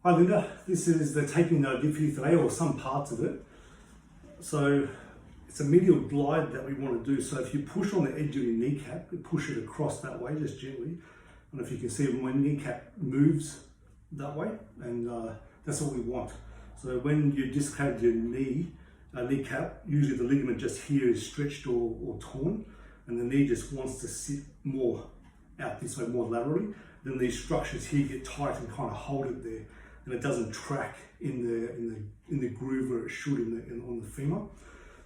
Hi Linda, this is the taping that I did for you today, or some parts of it. So it's a medial glide that we want to do. So if you push on the edge of your kneecap, you push it across that way, just gently. And if you can see, my kneecap moves that way, and that's what we want. So when you dislocate your kneecap, usually the ligament just here is stretched or torn, and the knee just wants to sit more out this way, more laterally. Then these structures here get tight and kind of hold it there, and it doesn't track in the groove where it should on the femur.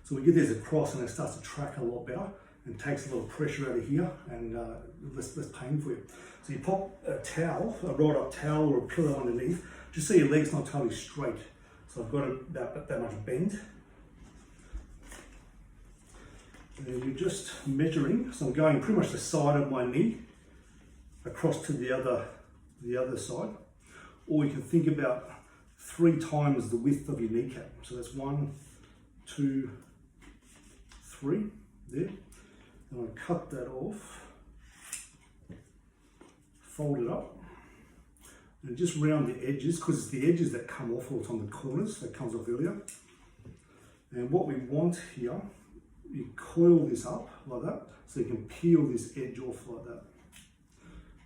So we get this across, and it starts to track a lot better and takes a lot of pressure out of here and less pain for you. So you pop a towel, a rolled up towel or a pillow underneath, just so your leg's not totally straight. So I've got about that much bend. And you're just measuring, so I'm going pretty much the side of my knee across to the other side. Or you can think about 3 times the width of your kneecap. So that's 1, 2, 3 there. And I cut that off, fold it up, and just round the edges, because it's the edges that come off, or it's on the corners that comes off earlier. And what we want here, you coil this up like that, so you can peel this edge off like that.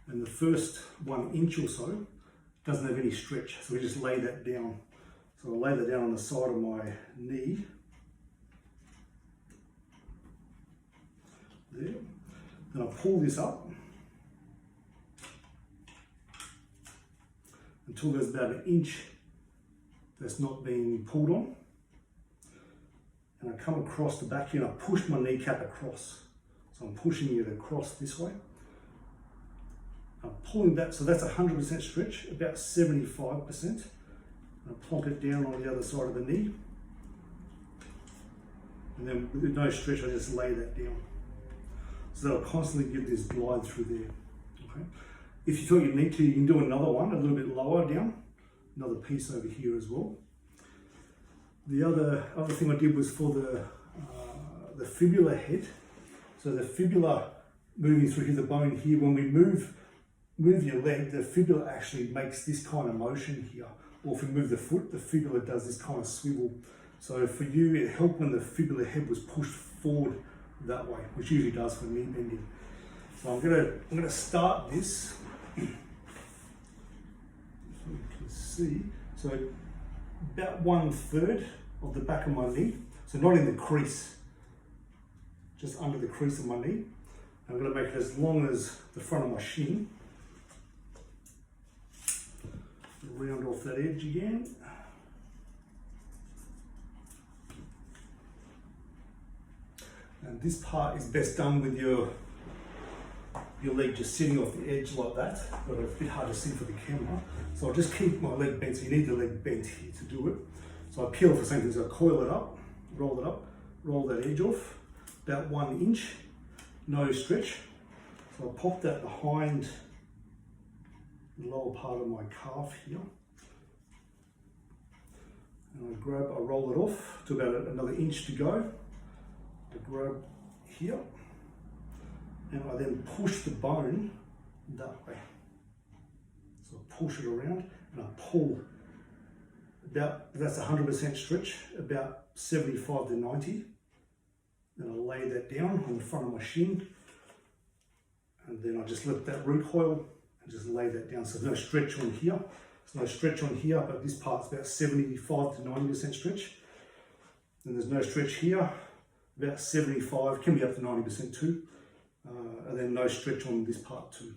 And the first 1 inch or so doesn't have any stretch, so we just lay that down. So I'll lay that down on the side of my knee. There. Then I'll pull this up until there's about 1 inch that's not being pulled on. And I come across the back here and I push my kneecap across. So I'm pushing it across this way. I'm pulling that, so that's 100% stretch, about 75%. I plonk it down on the other side of the knee. And then with no stretch, I just lay that down. So that'll constantly give this glide through there. Okay. If you feel you need to, you can do another one, a little bit lower down. Another piece over here as well. The other thing I did was for the fibula head. So the fibula moving through here, the bone here, when we move your leg, the fibula actually makes this kind of motion here. Or if we move the foot, the fibula does this kind of swivel. So for you, it helped when the fibula head was pushed forward that way, which usually does for knee bending. So I'm gonna start this. So you can see, so about 1/3 of the back of my knee. So not in the crease, just under the crease of my knee. I'm gonna make it as long as the front of my shin. Round off that edge again. And this part is best done with your leg just sitting off the edge like that, but it's a bit hard to see for the camera. So I'll just keep my leg bent, so you need the leg bent here to do it. So I peel for the same thing, so I coil it up, roll that edge off, about 1 inch, no stretch. So I'll pop that behind the lower part of my calf here. And I roll it off to about another inch to go. I grab here, and I then push the bone that way. So I push it around and I pull that's 100% stretch, about 75 to 90. Then I lay that down on the front of my shin, and then I just let that root coil and just lay that down. So there's no stretch on here. There's no stretch on here, but this part's about 75 to 90% stretch. Then there's no stretch here, about 75, can be up to 90% too. And then no stretch on this part too.